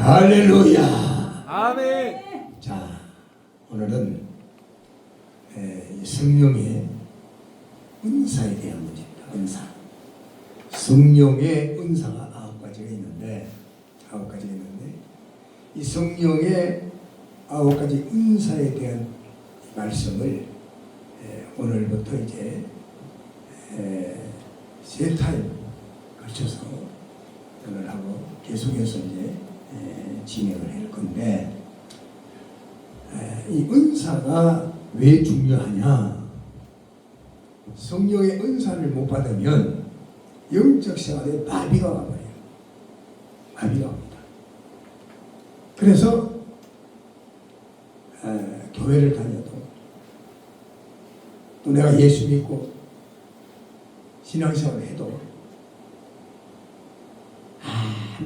할렐루야. 아멘. 자, 오늘은 성령의 은사에 대한 문제입니다. 은사. 성령의 은사가 9가지가 있는데 이 성령의 9가지 은사에 대한 말씀을 오늘부터 이제 세 타임 걸쳐서 오늘 하고 계속해서 이제 진행을 할 건데, 이 은사가 왜 중요하냐? 성령의 은사를 못 받으면 영적 생활에 마비가 와버려요. 마비가 옵니다. 그래서 교회를 다녀도 또 내가 예수 믿고 신앙생활을 해도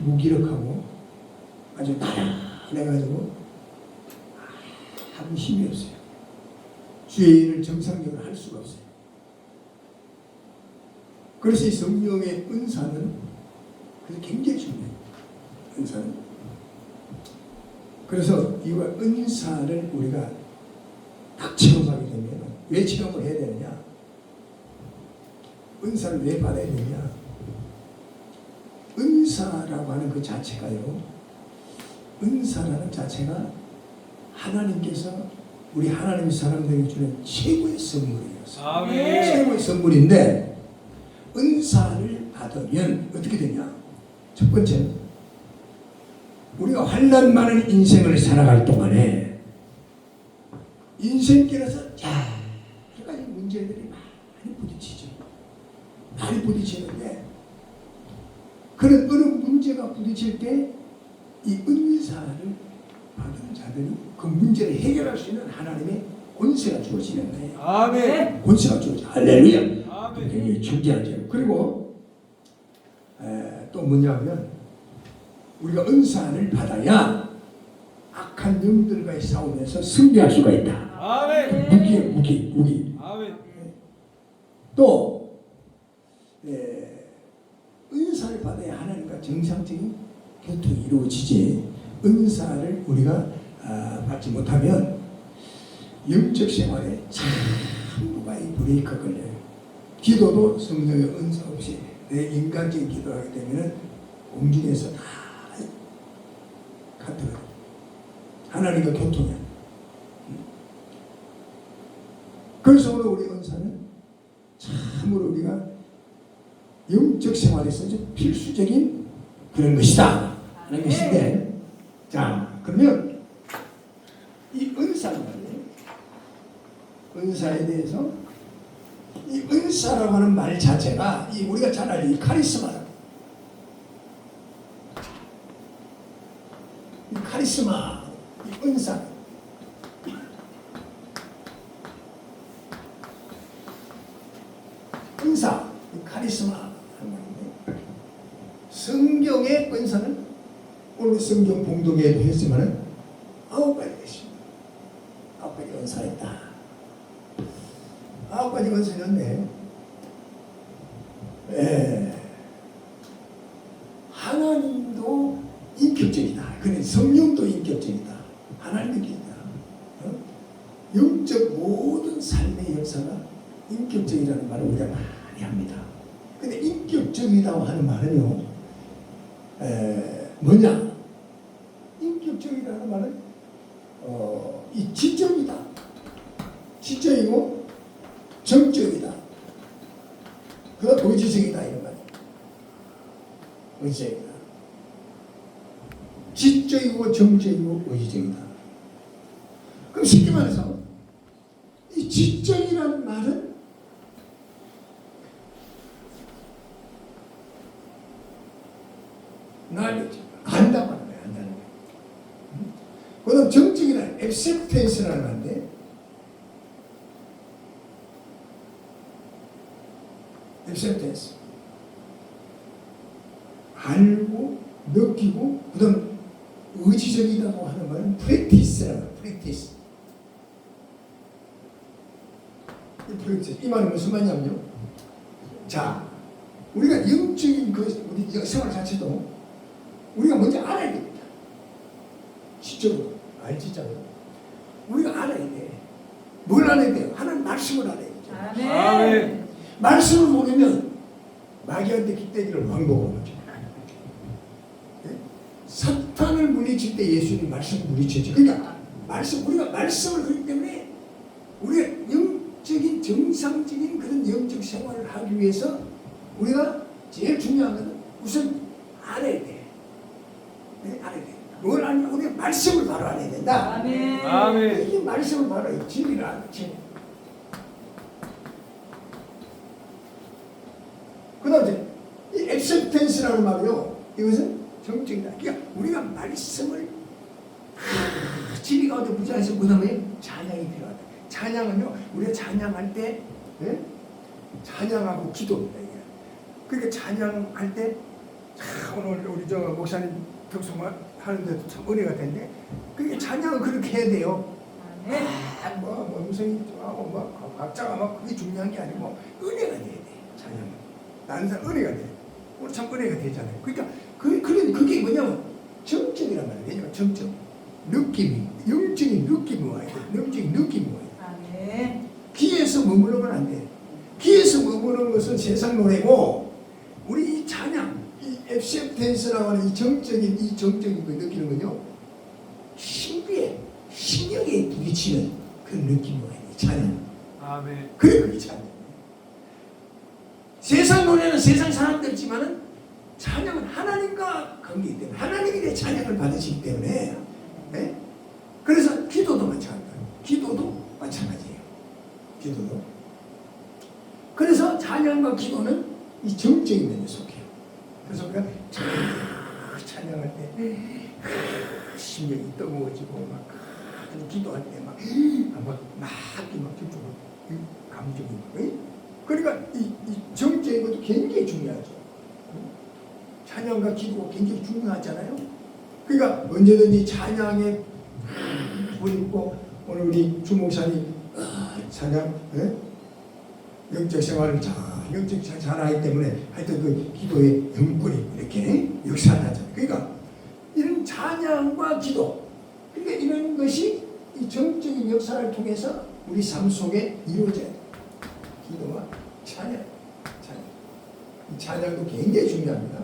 무기력하고 아주 나른해가지고 아무 힘이 없어요. 주의 일을 정상적으로 할 수가 없어요. 그래서 이 성령의 은사는 굉장히 중요해요. 은사는. 그래서 이 은사를 우리가 딱 체험하게 되면 왜 체험을 해야 되느냐? 은사를 왜 받아야 되느냐? 은사라고 하는 그 자체가요, 은사라는 자체가 하나님께서 우리 하나님 사람들에게 주는 최고의 선물이에요. 아멘. 최고의 선물인데, 은사를 받으면 어떻게 되냐? 첫 번째는 우리가 환난 많은 인생을 살아갈 동안에 인생길에서 여러 가지 문제들이 많이 부딪히죠. 많이 부딪히는데, 그런 어느 문제가 부딪힐 때 이 은사를 받은 자들이 그 문제를 해결할 수 있는 하나님의 권세가 주어지는 거예요. 아멘. 권세가 주어져. 할렐루야. 아멘. 굉장히 중요하죠. 그리고 또 뭐냐면 우리가 은사를 받아야 악한 영들과의 싸움에서 승리할 수가 있다. 아멘. 무기예요, 무기. 아멘. 또 은사를 받아야 하나님과 정상적인 교통이 이루어지지, 은사를 우리가 받지 못하면 영적 생활에 전부 많이 브레이크가 걸려요. 기도도 성령의 은사 없이 내 인간적인 기도를 하게 되면 공중에서 다 같은 하나님과 교통이야. 그래서 오늘 우리 은사는 참으로 우리가 영적 생활에서 필수적인 그런 것이다 하는 것인데, 자, 그러면 이 은사는 말이에요. 은사에 대해서 이 은사라고 하는 말 자체가 우리가 잘 알죠. 이 카리스마다. 이 카리스마, 이 은사. 은사, 이 카리스마 하는 말인데, 성경의 은사는 오늘 성경 봉독회도 했지만은 9가지가 있습니다. 9가지 은사가 있다. 9가지 은사는 하나님도 인격적이다. 그런데 성령도 인격적이다. 하나님도 인격적이다. 영적 모든 삶의 역사가 인격적이라는 말을 우리가 많이 합니다. 근데 인격적이라고 하는 말은요, 뭐냐? 인격적이라는 말은 이 지적이다. 지적이고 정적이다. 그건 의지적이다 이런 말이에요. 의지적이다. 지적이고 정적이고 의지적이다. 그럼 쉽게 말해서 이 지적이라는 말은 날 안다고 하는 거예요. 안다는 거예요. 그 다음 정적이라는 acceptance라는 말인데, acceptance, 알고 느끼고, 그 다음 의지적이라고 하는 말은 practice라고 해요. practice. 이 말은 무슨 말이냐면요, 자, 우리가 영적인 우리 생활 자체도 우리가 먼저 알아야 됩니다. 지적으로 알지잖아요. 우리가 알아야 돼. 뭘 알아야 돼요? 하나님 말씀을 알아야 돼. 아멘. 말씀을 모르면 마귀한테 기대기를 왕복하는 거죠. 네? 사탄을 물리칠 때 예수님 말씀을 물리쳤죠. 그러니까 우리가 말씀을 그렇기 때문에 우리가 영적인 정상적인 그런 영적 생활을 하기 위해서 우리가 제일 중요한 것은 우선 알아야 돼. 네? 알아야 돼. 뭘 아냐? 우리가 말씀을 바로 알아야 된다. 아멘. 아멘. 이 말씀을 바로 알아야 돼. 진리를 알아야 돼. 그 다음에 이 액셉텐스라는 말이요. 이것은 정적이다. 그러니까 우리가 말씀을 진리 가운데 무장해서 그 다음에 찬양이 필요하다. 찬양은요. 우리가 찬양할 때 예? 찬양하고 기도입니다. 이게. 그러니까 찬양할 때 오늘 우리 저 목사님 덕송만 하는데도 참 은혜가 된대. 그러니까 찬양은 그렇게 해야 돼요. 뭐 음성이 좋아하고 뭐 박자가 막 그게 중요한 게 아니고 은혜가 돼야 돼. 찬양은. 나는 사람 은혜가 돼. 오늘 참 은혜가 되잖아요. 그러니까 그게 뭐냐면 정적이란 말이에요. 왜냐면 정적. 느낌이 영적인 느낌이 와야 돼. 영적인 느낌이 와야 돼. 아멘. 귀에서 머무르면 안 돼. 귀에서 머무르는 것은 세상 노래고 우리 이 찬양, 이 액셉텐스라고 하는 이 정적인 거 느끼는 건요. 신비에 신령에 부딪히는 그런 느낌이 와야 돼. 찬양. 아멘. 그래 그게 찬양. 세상 노래는 세상 사람들이지만은 찬양은 하나님과 관계이기 때문에 하나님이 내 찬양을 받으시기 때문에 네? 그래서 기도도 마찬가지예요. 기도도 마찬가지예요. 기도도. 그래서 찬양과 기도는 이 정적인 면에 속해요. 그래서 우리가 찬양할 때 심령이 뜨거워지고 막 기도할 때막 저쪽으로 감정이 그러니까 이 정적인 것도 굉장히 중요하죠. 찬양과 기도가 굉장히 중요하잖아요. 그러니까 언제든지 찬양에 불 있고 오늘 우리 주목사님 찬양 영적 생활을 영적 잘하기 때문에 하여튼 그 기도의 영권이 이렇게 역사하잖아요. 그러니까 이런 찬양과 기도 그러니까 이런 것이 이 정적인 역사를 통해서 우리 삶 속에 이루어져야 돼요. 기도와 찬양. 이 찬양도 굉장히 중요합니다.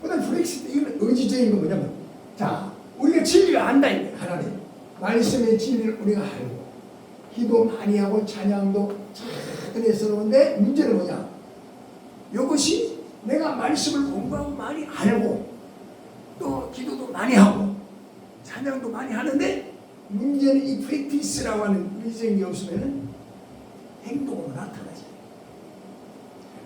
그다음 플렉스 이거는 의지적인 거 뭐냐면 자 우리가 진리를 안다 이거예요. 하나님 말씀의 진리를 우리가 알고 기도 많이 하고 찬양도 은혜스러운데 문제는 뭐냐? 이것이 내가 말씀을 공부하고 많이 알고 또 기도도 많이 하고 찬양도 많이 하는데 문제는 이 프랙티스라고 하는 의지적인 게 없으면 행동으로 나타나지.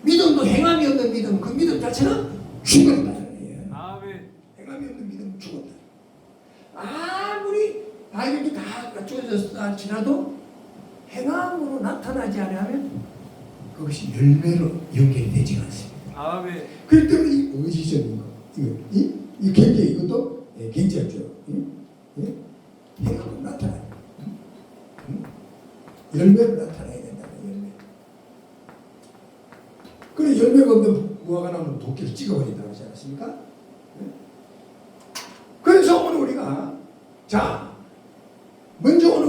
믿음도 행함이 없는 믿음, 그 믿음 자체는 죽었다는 거예요. 아멘. 행함이 없는 믿음은 죽었다. 아무리 바이블이 다 갖춰졌다 지나도 행함으로 나타나지 않으면 그것이 열매로 연결이 되지 않습니다. 아멘. 그렇기 때문에 이 의지적인 거, 이 굉장히 이것도 굉장히 행함으로 나타나요. 열매로 나타나야 된다는 열매. 그래 열매가 없는 무화과 나무는 도끼를 찍어버린다고 하지 않았습니까? 그래서 오늘 우리가 자 먼저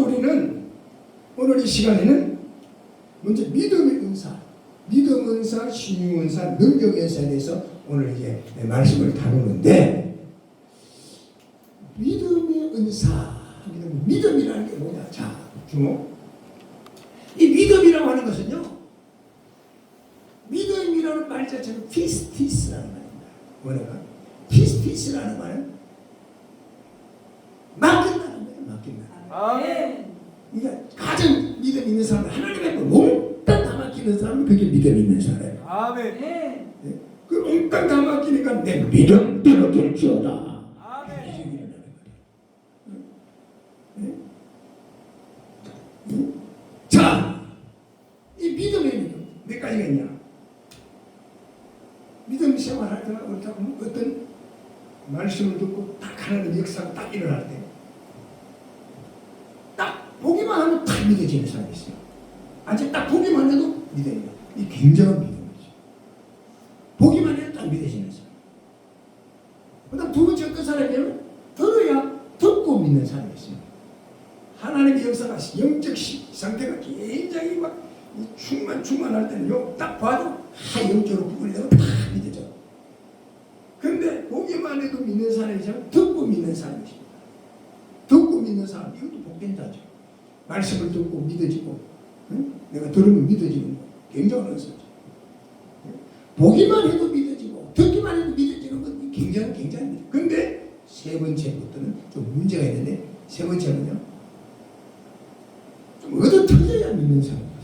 오늘 이 시간에는 먼저 믿음의 은사, 믿음 은사, 신유 은사, 능력 은사에 대해서 오늘 이제 말씀을 다루는데 믿음의 은사, 믿음이라는 게 뭐냐? 자 주목. 이 믿음이라고 하는 것은요, 믿음이라는 말 자체는 피스티스라는 말입니다. 뭐냐가? 피스티스라는 말은 맡긴다는 거예요. 맡긴다. 아멘. 그러니까 가장 믿음 있는 사람은 하나님의 몽땅 다 맡기는 사람은 그게 믿음 있는 사람이에요. 아멘. 네? 그 몽땅 다 맡기니까 내 믿음대로 될지어다. 아멘. 자, 이 믿음의 믿음 몇 가지가 있냐? 믿음 생활할 때는 어떤 말씀을 듣고 딱 하나님 역사가 딱 일어날 때 딱 보기만 하면 딱 믿어지는 사람이 있어요. 아직 딱 보기만 해도 믿어요. 이 굉장한 믿음이죠. 보기만 해도 딱 믿어지는 사람. 그 다음 두 번째 어떤 사람이냐면 들어야 듣고 내가 영적 상태가 굉장히 막 충만할 때는요, 딱 봐도 영적으로 부분이라고 다 믿어져. 그런데 보기만 해도 믿는 사람이지만 듣고 믿는 사람이십니다. 듣고 믿는 사람, 이것도 복된다죠. 말씀을 듣고 믿어지고, 응? 내가 들으면 믿어지는 거 굉장한 은사죠. 보기만 해도 믿어지고 듣기만 해도 믿어지는 건 굉장합니다. 그런데 세 번째부터는 좀 문제가 있는데, 세 번째는요, 좀 얻어 터져야 믿는 사람이에요.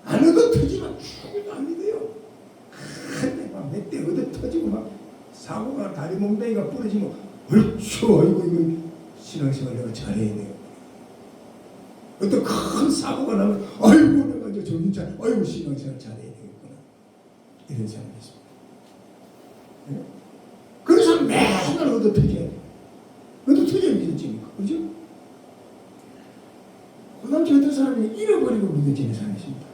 안 얻어 터지면 죽어도 안 믿어요. 근데 막 몇 대 얻어 터지고 막 사고가 다리 몽둥이가 부러지면 얼추 이거 신앙생활 내가 잘해야 돼요. 어떤 큰 사고가 나면 아이고 내가 이제 정신 차려, 아이고 신앙생활 잘해야 되겠구나, 이런 생각이 있습니다. 네? 그래서 맨날 얻어 터져야 돼요. 얻어 터져야 믿어집니까? 그죠? 그 남자 어떤 사람이 잃어버리고 믿어지는 사람이 있습니다.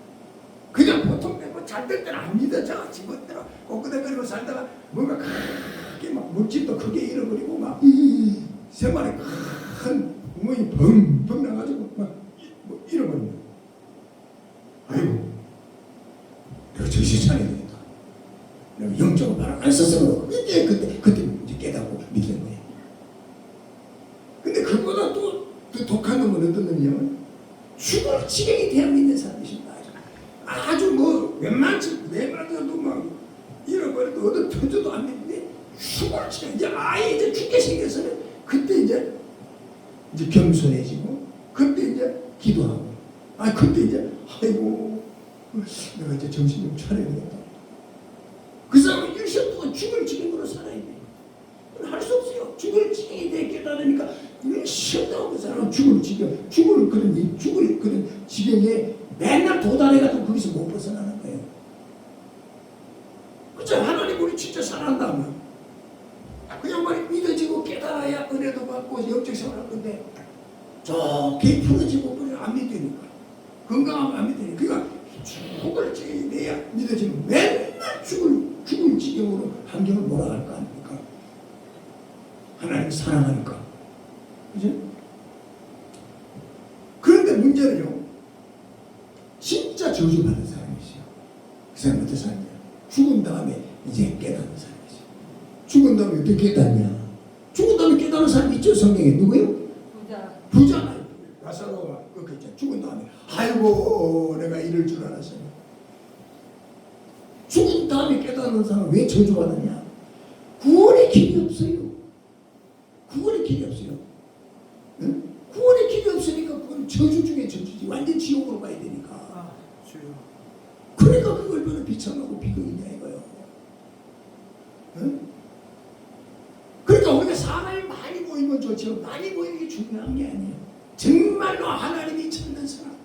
그냥 보통 잘 될 때는 안 믿어져. 집어들어 꼬끄덕거리고 살다가 뭔가 크게 막 물집도 크게 잃어버리고 막 생활에 큰 구멍이 벙벙 나가지고 막 잃어버립니다. 아이고 내가 정신 차려야 되겠다. 내가 영적으로 바로 안 썼어. 그때 이제 깨닫고 믿는 거예요. 근데 그보다 또 독한 놈은 어떤 놈이냐면 죽을 지경이 되어 있는 사람이십니다. 아주 뭐 웬만치 내가도 막 잃어버려도 얻어 터져도 안 되는데 죽을 지경, 이제 아예 이제 죽게 생겨서는 그때 이제 겸손해지고, 그때 이제 기도하고, 그때 이제 아이고 내가 이제 정신 좀 차려야 되겠다. 그 사람은 일생 동안 죽을 지경으로 살아야 돼. 할 수 없어요. 죽을 지경이 되게 깨달으니까 일생 동안 그 사람은 죽을 그런 지경에 맨날 도달해가지고 거기서 못 벗어나는 거예요. 그죠? 하나님 우리 진짜 사랑한다면 그 양반이 믿어지고 깨달아야 은혜도 받고 영적 생활할 건데 좋게 풀어지고 안 믿으니까, 건강하면 안 믿으니까, 그러니까 죽을 지경이 돼야 믿어지면 맨날 죽을 지경으로 환경을 몰아갈 거 아닙니까? 하나님 사랑하니까. 그죠? 그런데 문제는요, 진짜 저주받은 사람이 있어요. 그 사람은 어떤 사람이냐? 죽은 다음에 이제 깨닫는 사람이죠. 죽은 다음에 어떻게 깨닫냐? 죽은 다음에 깨닫는 사람이 있죠, 성경에. 누구요? 부자가 라사로가 그렇게 있죠. 죽은 다음에 아이고 내가 이럴 줄 알았어요. 죽은 다음에 깨닫는 사람은 왜 저주받느냐? 구원의 길이 없어요. 구원의 길이 없어요. 응? 구원의 길이 없으니까 그건 저주 중에 저주지. 완전 지옥으로 가야 되니까. 그러니까 그걸 얼마나 비참하고 비극이냐 이거요. 응? 그러니까 우리가 사람이 많이 모이면 좋지만 많이 모이는 게 중요한 게 아니에요. 정말로 하나님이 찾는 사람,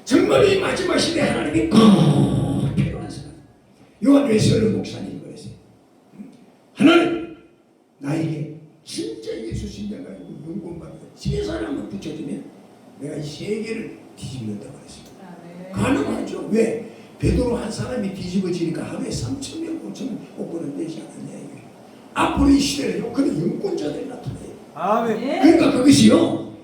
정말로 이 마지막 시대에 하나님이 꼭 필요한 사람. 요한 웨슬리 목사님이 그랬어요. 하나님 나에게 진짜 예수 신장 가지고 영권받고 세상을 한번 붙여주면 내가 이 세계를 뒤집는다고 그랬어요. 가능하죠. 왜? 베드로 한 사람이 뒤집어지니까 하루에 3,000명, 5,000명 오고는 되지 않았냐 이거예요. 앞으로 이 시대에요, 그런 영권자들이 나타나요. 아멘. 그러니까 그것이요,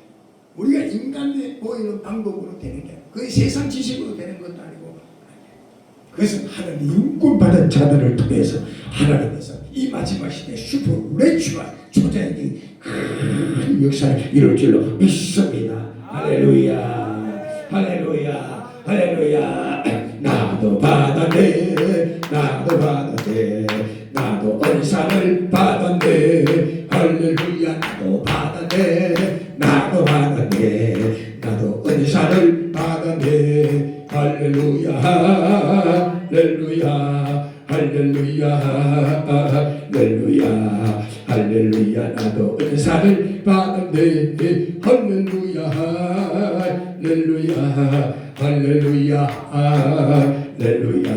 우리가 인간에 보이는 방법으로 되는 게 아니고, 그 세상 지식으로 되는 것도 아니고, 그것은 하나님 영권받은 자들을 통해서 하나님께서 이 마지막 시대에 슈퍼 내추럴 초자연적인 큰 역사를 이룰 줄로 믿습니다. 할렐루야, 할렐루야, 할렐루야. 나도 받았네, 나도 받았네, 나도 은사를 받았네. 할렐루야. 나도 받았네, 나도 받았네, 나도 은사를 받았네. 할렐루야, 할렐루야, 할렐루야, 할렐루야, 할렐루야. 나도 은사를 받았네. 할렐루야, 할렐루야, 할렐루야, 할렐루야,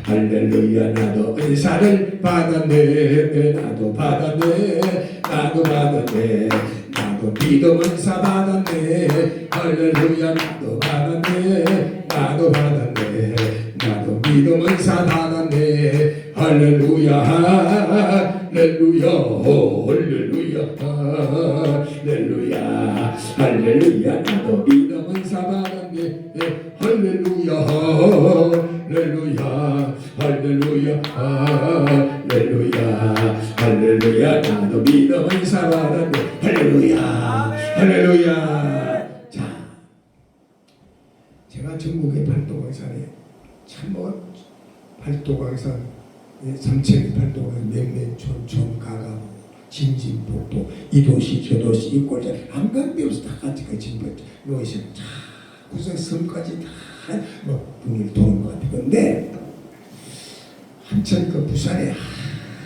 할렐루야. 나도 은사를 받았네, 나도 받았네, 나도 받았네, 나도 믿음 은사 받았네. 할렐루야. 나도 받았네, 나도 받았네, 나도 믿음 은사 받았네. 할렐루야, 할렐루야, 할렐루야. 할렐루야 할렐루야 나도 믿음은 사바는데 할렐루야 할렐루야 할렐루야 할렐루야 할렐루야 나도 믿음은 사바는데 할렐루야 할렐루야. 자, 제가 전국의 팔도강산에 참뭐 팔도강산 삼천 팔도강산 몇몇 촌촌 가가고 진진폭포 이도시 저도시 이 꼴자 한강대로서 다 같이 그 진포 여기서 다 구석 섬까지 다뭐 분위기를 도는 것 같아요. 근데 한참 그 부산에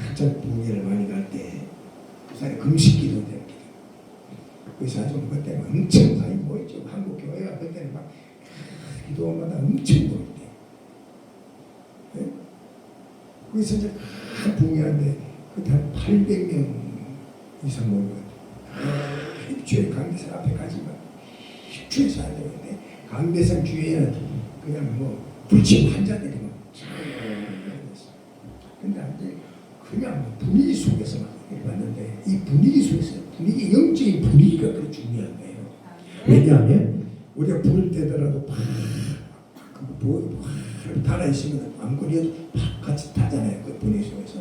한참 분위기를 많이 갈 때 부산에 금식기도 됩니다. 그래서 아주 그때 엄청 많이 모였죠. 한국 교회가 그때는 막 기도마다 엄청 모였대. 네? 그래서 이제 큰 부흥회인데 그때 한 800명 이상 모인 것 같아요. 입주에 강대상 앞에 가지만 입주에서 안 되는데 강대상 주위에는 그냥 뭐 불치고 환자들이 막 근데 이제 그냥 뭐 분위기 속에서 막 봤는데 이 분위기 속에서 분위기 영적인 분위기가 그 중요한 거예요. 왜냐하면 우리가 불을 때더라도 팍 달아 있으면 아무거리도 팍 같이 타잖아요. 그 분위기 속에서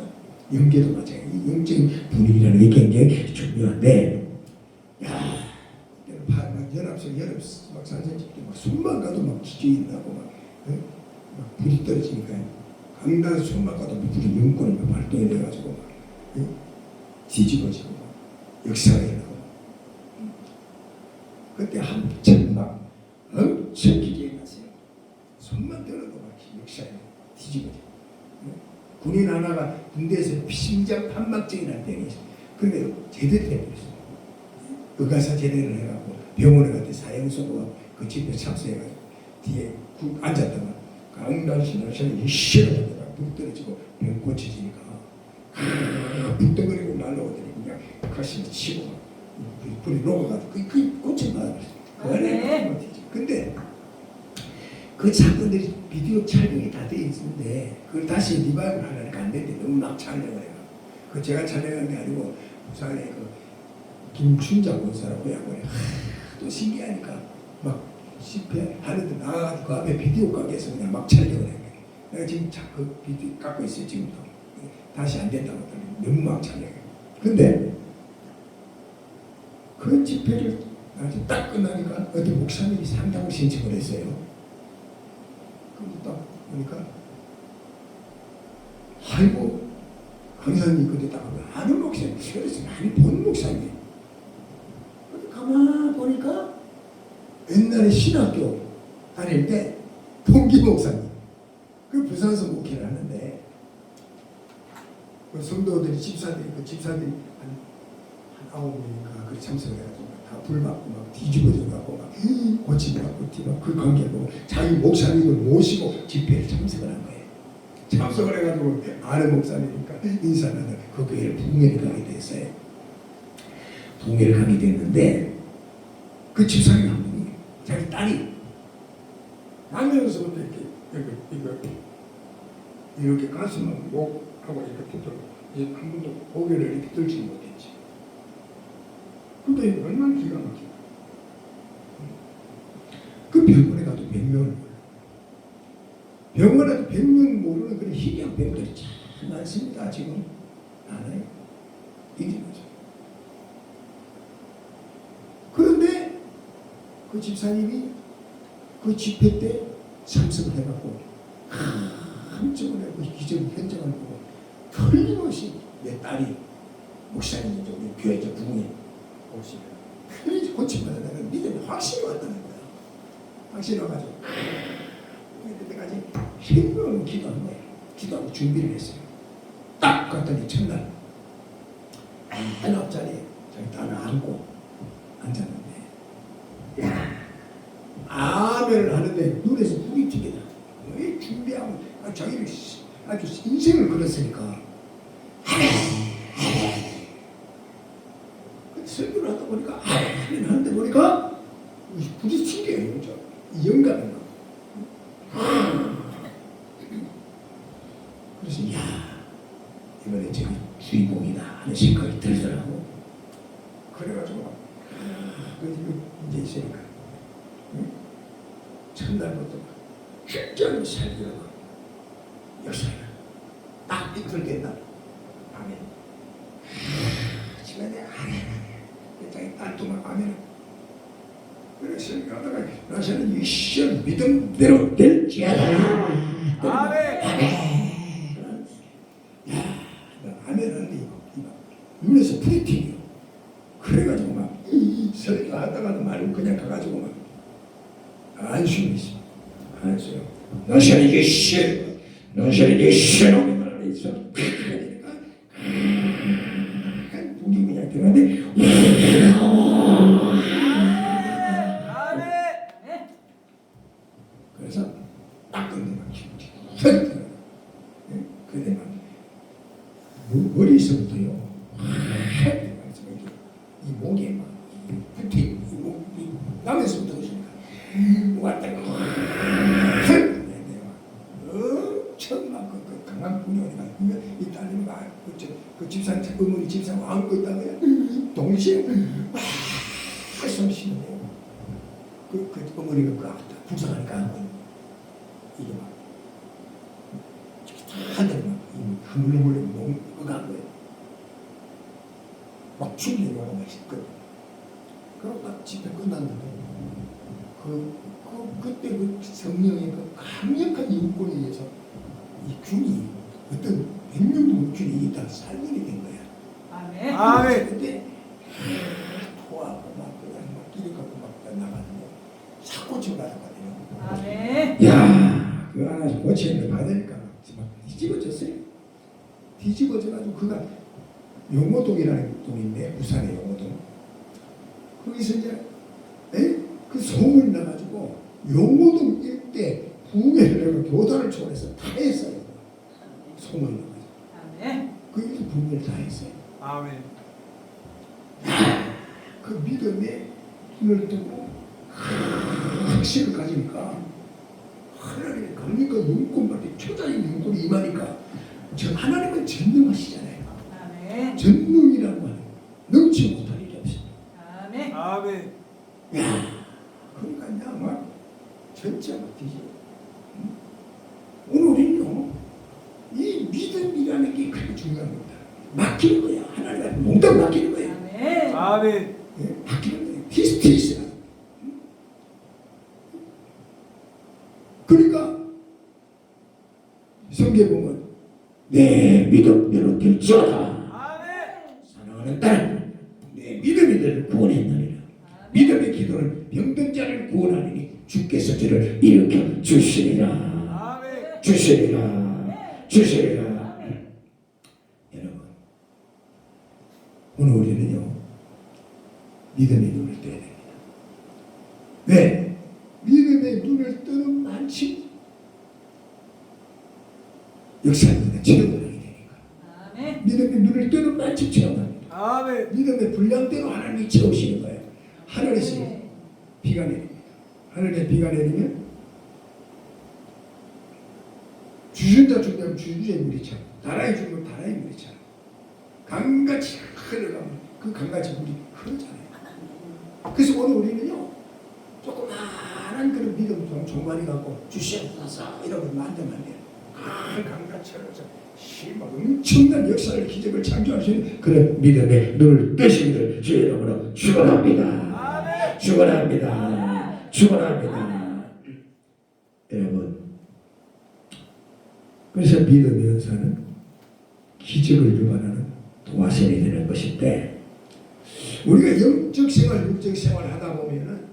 연기도 마찬가지. 영적인 분위기라는 게 굉장히 중요한데, 야, 연합성 막 산책 집도 막 숨만 가도 막 지진이 나고 막 불이 떨어지니까 강당에서 숨만 가도 불이 연권이 막 발동이 돼가지고 막 뒤집어지고 막 역사가 일어나고 그때 한참 막 엄청 기계가 났어요. 손만 들어도 막 역사에 뒤집어지고 군인 하나가 군대에서 심장 판막증이라는 병이 있어요. 그런데 제대로 돼버렸어요. 의가사 제대를 해갖고 병원에 갔더니 사형수가 그 집에 참석해가지고 뒤에 앉았다가 강단신하시는 시원하다가 불 떨어지고 병 고쳐지니까 북덩거리고 날라오더니 그냥 가슴에 치고 불이 녹아가지고 그게 고쳐나가버렸어요. 근데 그 사건들이 비디오 촬영이 다 돼 있는데 그걸 다시 리바이벌 하려니까 안 되는데 너무 막 촬영을 해요. 그 제가 촬영한 게 아니고 부산에 그 김춘자 원사라고 양반이 또 신기하니까 막 집회하는데 나가가지고 그 앞에 비디오 가게에서 그냥 막 촬영을 해요. 내가 지금 그 비디오 갖고 있어요. 지금도 다시 안 된다고 하더니 너무 막 촬영해요. 근데 그 집회를 나중에 딱 끝나니까 어떤 목사님이 상담을 신청을 했어요. 그럼 딱 보니까 아이고 강사님 그때 딱 아는 목사님 그래서 많이 본 목사님 가만 보니까 옛날에 신학교 다닐 때 동기 목사님 그 부산에서 목회를 하는데 그 성도들이 집사들이 한 9명인가 그 참석해가지고 다 불 받고 막 뒤집어져 가고 막 고침받고 그 관계로 자기 목사님을 모시고 집회에 참석을 한 거예요. 참석을 해가지고 아는 목사님이니까 인사를 하다 그 교회를 부흥회를 가게 됐어요. 부흥회를 가게 됐는데 그 집사님 한 분이 자기 딸이 나면서부터 이렇게 가슴을 목하고 이렇게 붙들고 이제 한 번도 고개를 이렇게 들지 못했지. 근데 얼마나 기가 막히다. 그 병원에 가도 100명을 몰라. 병원에도 100명 모르는 그런 희귀한 병들이 참 많습니다. 지금 알아요. 이게 뭐죠? 그런데 그 집사님이 그 집회 때 참석을 해갖고 한쪽을 그 기적 현장을 보고 틀림없이 내 딸이 목사님이죠. 우리 교회 부흥에 오시면 틀림없이 고침받아내는 믿음이 확실히 왔다는 거야. 확실히 와가지고 이럴 때까지 힘으로 기도한 거예요. 기도하고 준비를 했어요. 딱 갔더니 첫날 한 앞자리에 자기 딸을 안고 앉았는데 야 아멘을 하는데 눈에서 불이 튀기다. 왜 준비하고 자기를 아주 인생을 걸었으니까 설교를 하다 보니까 아멘 하는데 보니까 불이 튀겨요. 이 영감이 막. 그래서 야 이번에 저기 주인공이다 하는 생각이 들더라고. 있으니까. 응? 첫날부터 굉장히 살기로 역사가 딱 이틀 된다. 아멘. 시간에 아멘. 딸 동안 아멘. 그래서 가다가 나서는 이 시절 믿음대로 될지어다. 아멘. 야, 아멘은 이거 눈에서 불이 튀겨. 그래가지고 막 설교 하다가도 말고 그냥 가가지고 막 안심이 있어. 안심. 너는 이게 시, 너는 이게 시놈이 말에 있어. 그러니까 불이 그냥 들어가는데. 그래서 딱 끊는 막 설교. 그래 막 머리에서부터요. 이 목에 막 붙어 이 남에서부터 그러니까 왔다가 엄청 막 그 강한 분이 오니까 이 딸내미 그 집사 어머니 집사 안고 있다고요. 동시에 숨 쉬는 거예요. 그 어머니가 그 아프다 불쌍하니까 안고 이게 막 하늘에 막 흐물흐물 뭐가 한 거예요. 막 죽이려고 막 했거든. 그러고 딱 집회 끝났는데 그때 그 성령의 그 강력한 인권에 의해서 이 균이 어떤 100명도 균이 있다 살균이 된 거야. 아멘. 아멘. 그때 토하고 막 그냥 막 끼리갖고 막 나가는데 사고 치고 나갔거든요. 아멘. 야, 그 하나 고치는 거 받으니까 막 뒤집어졌어요. 뒤집어져가지고 그가 용호동이라는 동인데 부산의 용호동. 거기서 이제 그 소문이 나가지고 용호동 일대 부흥회를 교단을 초월해서 다 했어요. 소문이 나가지고. 아멘. 거기서 부흥회를 다 했어요. 아멘. 그 믿음에 눈을 뜨고 확신을 가지니까 하나님의 강력한 용권밖에 초자인 용권이 임하니까 하나님은 전능하시잖아요. 아멘. 전능이라고 하는 넘지 못할 일이 없습니다. 아멘. 아멘. 야, 그러니까 그냥 막 전체 막 뒤집어. 오늘 우리는요, 이 믿음이라는 게 그렇게 중요한 겁니다. 맡기는 거야. 하나님한테 몽땅 맡기는 거예요. 아멘. 아멘. 예, 맡기는 거예요. 티스티스라. 그러니까 성경에 보면 내 믿음대로 될지어다. 아멘. 사랑하는 딸, 내 믿음이 너를 구원했느니라. 믿음의 기도는 병든 자를 구원하리니 주께서 저를 일으켜 주시리라. 아멘. 주시리라. 주시리라. 여러분, 오늘 우리는요 믿음의 눈을 떠야 됩니다. 왜? 믿음의 눈을 뜨는 만치 역사는 체험을 하게 되니까. 아멘. 믿음의 눈을 뜨는 만치 체험합니다. 아멘. 믿음의 분량대로 하나님이 채우시는 거예요. 하늘에서 비가 내립니다. 하늘에 비가 내리면 주신 자 준다면 주주의 물이 차, 다라이 주면 다라이 물이 차. 강같이 흘러가면 그 강같이 물이 흐르잖아요. 그래서 오늘 우리는요 조그마한 그런 믿음 좀 종말이 갖고 주시옵소서 이러면 안 되면 안 돼요. 강같이 흘러서 심한 엄청난 역사를 기적을 창조하시는 그런 믿음의 눈을 뜨시기를 주의 이름으로 축원합니다. 축원합니다. 축원합니다. 여러분, 그래서 믿음의 은사는 기적을 유발하는 도화선이 되는 것인데 우리가 영적 생활, 육적 생활 하다 보면은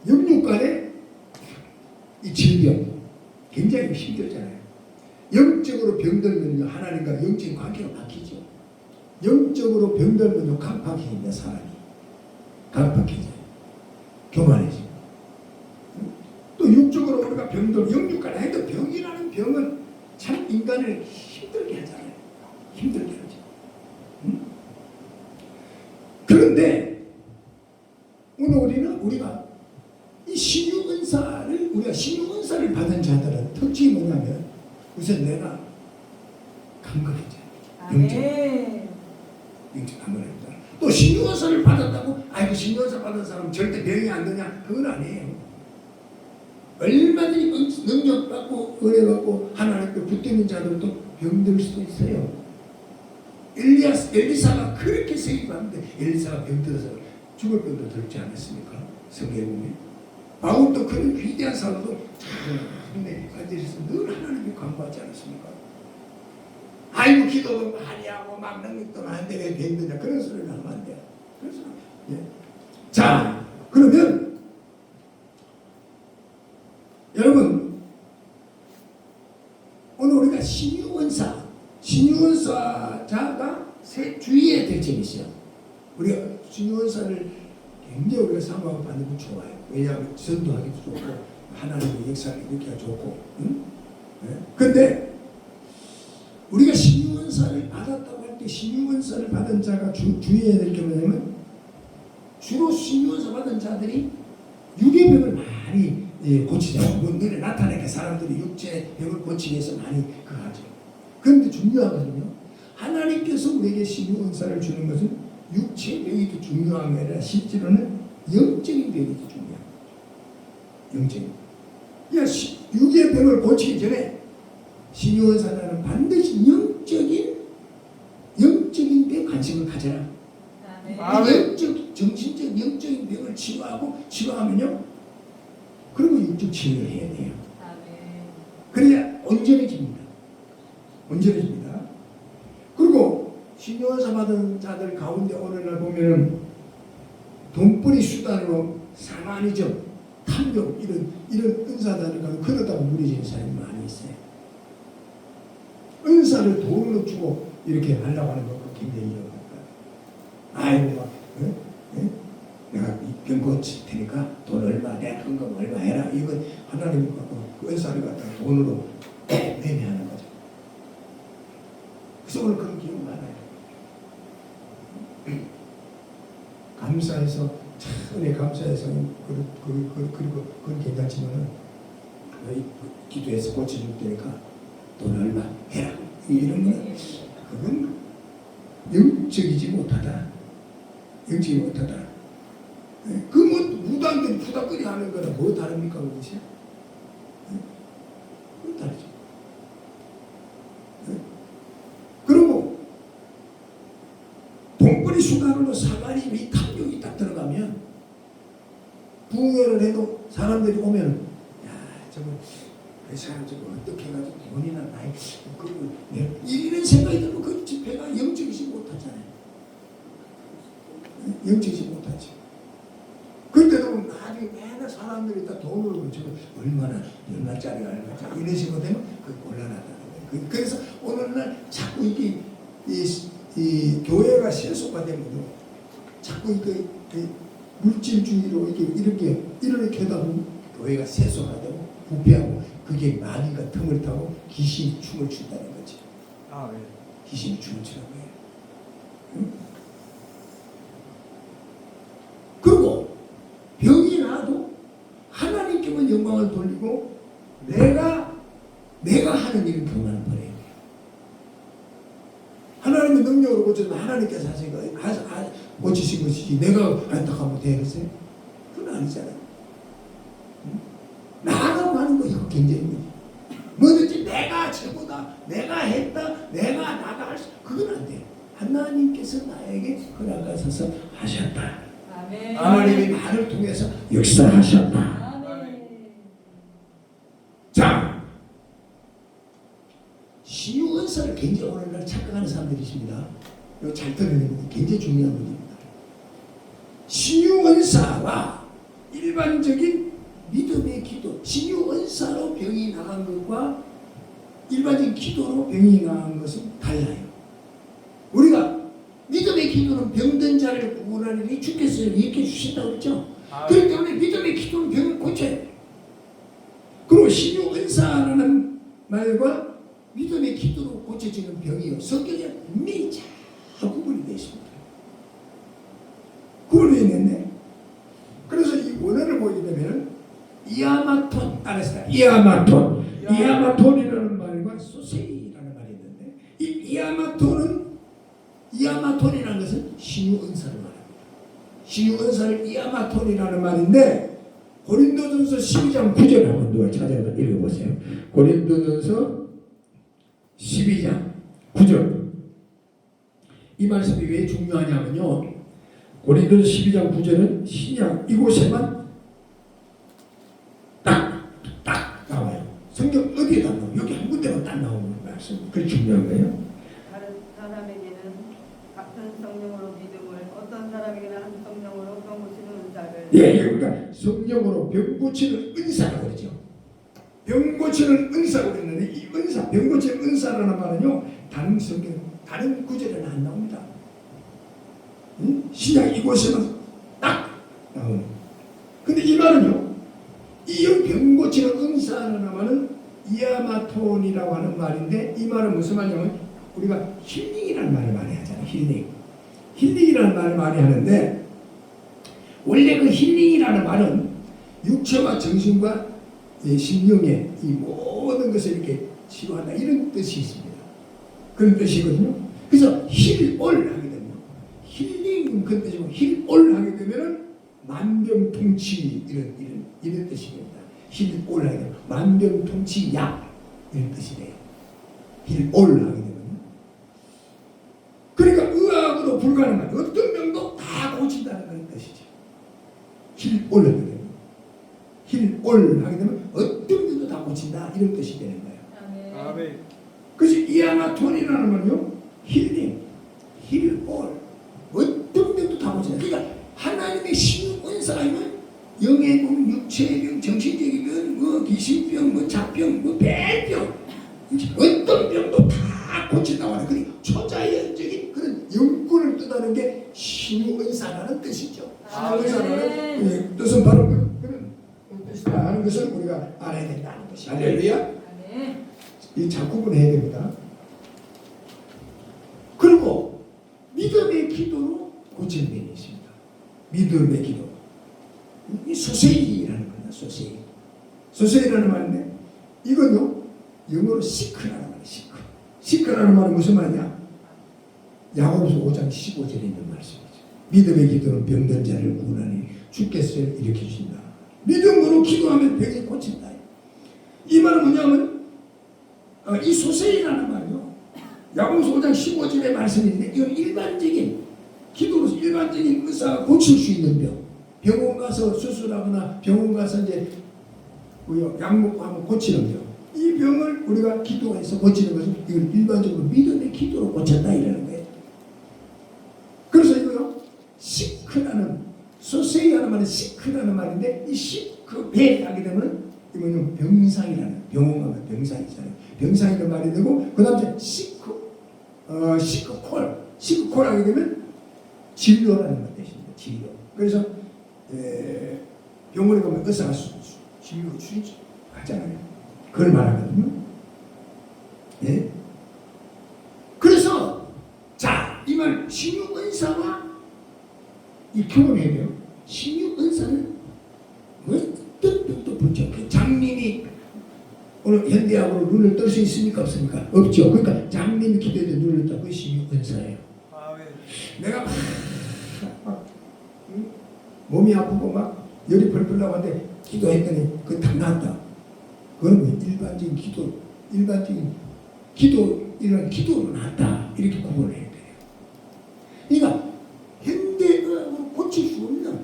영육 간에 이 질병 굉장히 힘들잖아요. 영적으로 병들면요 하나님과 영적인 관계가 바뀌죠. 영적으로 병들면요 강팍해집니다. 사람이 강팍해져요. 교만해지고 또 육적으로 우리가 병들 영육간에 해도 병이라는 병은 참 인간을 힘들게 하잖아요. 힘들게 하죠. 그런데 오늘 우리가 이 신유은사를 우리가 신유은사를 받은 자들은 특징이 뭐냐면 우선 내가 강건해져요. 영적 강건해져. 또 신유원사를 받았다고 아이고 신유원사 받은 사람 절대 병이 안 드냐? 그건 아니에요. 얼마든지 능력받고 은혜받고 하나님께 붙들린 자들도 병들 수도 있어요. 엘리사가 그렇게 세입하는데 엘리사가 병들어서 죽을 병도 들지 않았습니까? 성경에 보면 바울도 그런 위대한 사람도 근데 앉아서 늘 하나님께 간구하지 않았습니까? 아이고 기도도 많이 하고 막 능력도 많은데 왜 병드냐 그런 소리를 하면 안 돼요. 그래서 예. 자 그러면 여러분 오늘 우리가 신유원사자가 세 주의해야 될 점이 있어요. 우리가 신유원사를 굉장히 우리가 사모하고 받는 건 좋아요. 왜냐하면 전도하기도 좋고 하나님의 역사를 일으키기가 좋고 그런데 우리가 신유원사를 받았다고 할 때 신유원사를 받은 자가 주의해야 될 게 뭐냐면 주로 신유원사 받은 자들이 육의 병을 많이 고치죠. 눈에 나타나니까 사람들이 육체 병을 고치기 위해서 많이 그거 하죠. 그런데 중요한 것은요. 하나님께서 우리에게 신유원사를 주는 것은 육체 병이 더 중요한 게 아니라 실제로는 영적인 병이 더 중요한 거죠. 영적인. 그러니까 육의 병을 고치기 전에 신유원사는 반드시 영적인 데 관심을 가져라. 정신적 영적인 병을 치료하면요. 그리고 육적 치료를 해야 돼요. 그래야 온전해집니다. 그리고 신유원사 받은 자들 가운데 오늘날 보면은 돈벌이 수단으로 사마니즘, 탐욕 이런 은사들을 가지고 그러다가 무리지는 사람이 많이 있어요. 은사를 돈으로 주고 이렇게 하려고 하는 거 굉장히 위험합니다. 아이고 막 내가 병 고칠 테니까 돈 얼마 내가 헌금 얼마 해라. 이건 하나님이 그 은사를 갖다가 돈으로 매매하는 거죠. 그래서 오늘 그런 기억 많아요. 감사해서 은혜 감사해서 그리고 그건 괜찮지만은 기도해서 고쳐줄 테니까 돈 얼마 해라. 이런 거는 그건 영적이지 못하다. 그 뭐 무당들이 푸닥거리 하는 거랑 뭐 다릅니까 그것이? 뭐 다르죠. 그리고 돈벌이 수단으로 사마리 탐욕이 딱 들어가면 부흥회를 해도 사람들이 오면 야 저거 그 사람 저거 어떻게 해가지고 돈이나 나이 이런 생각이 들면 그 집회가 영적이지 못하잖아요. 영적이지 못하지. 그때도 나중에 맨날 사람들이 다 돈을 저거 얼마짜리가 이런 식으로 되면 그게 곤란하다는 거예요. 그래서 오늘날 자꾸 이게 이 교회가 세속화 되면요. 자꾸 이게 물질주의로 이렇게 하다 보면 교회가 세속화되고 부패하고 그게 마귀가 틈을 타고 귀신이 춤을 춘다는 거지. 귀신이 춤을 추는 거예요. 그리고 병이 나도 하나님께만 영광을 돌리고 내가 하는 일은 그만 버려요. 하나님의 능력으로 고쳐서 하나님께서 고치신 것이지 내가 안타까우면 되겠어요? 그건 아니잖아요. 나라고 하는 거 이거 굉장히 뭐든지 내가 최고다, 내가 했다, 내가 나가 할 수, 그건 안 돼요. 하나님께서 나에게 허락하셔서 하셨다. 아멘. 하나님이 나를 통해서 역사하셨다. 아멘. 자, 신유원사를 굉장히 오늘날 착각하는 사람들이 있습니다. 이거 잘 들으는 게 굉장히 중요한 문제입니다. 신유원사와 일반적인 믿음의 기도, 신유원사로 병이 나간 것과 일반적인 기도로 병이 나간 것은 달라요. 우리가 믿음의 기도는 병든 자를 구원하리니 주께서 이렇게 주신다고 그랬죠. 그렇기 때문에 믿음의 기도는 병을 고쳐야 돼요. 그리고 신유원사라는 말과 믿음의 기도로 고쳐지는 병이요. 성경에 분명히 잘 구분이 되어 있습니다. 구분이 있는데 그래서 이 원어를 보게 되면 이아마톤 알았어요. 이아마톤이라는 말과 소세이라는 말이 있는데 이 이아마톤이라는 것은 신유은사를 신유 은사를 이아마톤이라는 말인데 고린도전서 12장 9절 한번 누가 찾아서 읽어보세요. 고린도전서 12장 9절. 이 말씀이 왜 중요하냐면요. 고린도전서 12장 9절은 신약 이곳에만 딱 나와요. 성경 어디에다 나와요? 여기 한 군데만 딱 나오는 말씀. 그게 중요한 거예요. 다른 사람에게는 같은 성령으로 믿음을, 어떤 사람에게는 한 성령으로 병 고치는 은사를. 예, 그러니까 성령으로 병 고치는 은사라고 그러죠. 병 고치는 은사라고 그랬는데 이 은사, 병 고치는 은사라는 말은요 다른 성경, 다른 구절에는 안 나옵니다. 신약 이곳에만 딱 나오는. 근데 이 말은요, 이 병 고치는 은사라는 말은 이아마톤이라고 하는 말인데 이 말은 무슨 말이냐면 우리가 힐링이라는 말을 많이 하잖아요. 힐링이라는 말을 많이 하는데 원래 그 힐링이라는 말은 육체와 정신과 심령의 이 모든 것을 이렇게 치유한다 이런 뜻이 있습니다. 그런 뜻이거든요. 그래서 힐올 하게 되면 힐링은 그런 뜻이고 힐올 하게 되면은 만병통치 이런 뜻이 됩니다. 힐올 하게 되면 만병통치약 이런 뜻이 돼요. 힐올 하게 되면. 그러니까 의학으로 불가능한 어떤 병도 다 고친다는 그런 뜻이죠. 힐올 하게 되면. 힐올 하게 되면 어떤 병도 다 고친다 이런 뜻이 되는 거예요. 아멘. 그래서 이아마톤이라는 말은요 힐링, 힐올 어떤 병도 다 고친다. 그러니까 하나님의 신유 은사가 있는 영의 병, 육체의 병, 정신적인 병, 뭐 귀신병, 뭐 잡병, 뭐 폐병 어떤 병도 다 고친다고 하는 그러니까 초자연적인 그런 영권을 뜻하는 게 신유 은사라는 뜻이죠. 신유 은사라는 뜻은 바로 그런 뜻이다 하는 것을 우리가 알아야 된다는 것이. 할렐루야. 이 잘 구분해야 됩니다. 그리고 믿음의 기도로 고치는 병이 있습니다. 믿음의 기도. 이 소세이라는 겁니다. 소세이라는 말인데 이건요 영어로 시크라는 말이에요. 시크라는 말은 무슨 말이냐? 야고보서 5장 15절에 있는 말씀이죠. 믿음의 기도는 병든 자를 구원하니 주께서 일으켜 주신다. 믿음으로 기도하면 병이 고친다. 이 말은 뭐냐면 이 소세이라는 말이요 야고보서 5장 15절의 말씀인데 이건 일반적인 기도로서 일반적인 의사가 고칠 수 있는 병원 가서 수술하거나 병원 가서 이제 약 먹고 하면 고치는 병. 이 병을 우리가 기도해서 고치는 것은 이걸 일반적으로 믿음의 기도로 고쳤다 이라는 거예요. 그래서 이거요 시크라는 소세이라는 말은 시크라는 말인데 이 시크 배 하게 되면 이거는 병상이라는 병원 가면 병상이잖아요. 병상이라는 말이 되고 그 다음에 시크콜 하게 되면 진료라는 것 뜻입니다. 진료. 그래서 병원에 가면 의사가 진료 하잖아요. 그걸 말하거든요. 예? 그래서 자, 이 말 신유 은사와 이 교훈해야 돼요. 신유 은사는 어떤 병도 붙죠. 그 장님이 오늘 현대학으로 눈을 뜰 수 있습니까? 없습니까? 없죠. 그러니까 장님이 기도해도 눈을 떴고 그게 신유 은사예요. 아멘. 내가 막 몸이 아프고 막 열이 펄펄 나는데 기도했더니 그거 다 나았다. 그건 뭐 일반적인 기도 이런 기도로 나았다 이렇게 구분을 해야 돼요. 그러니까 현대의학으로 고칠 수 없는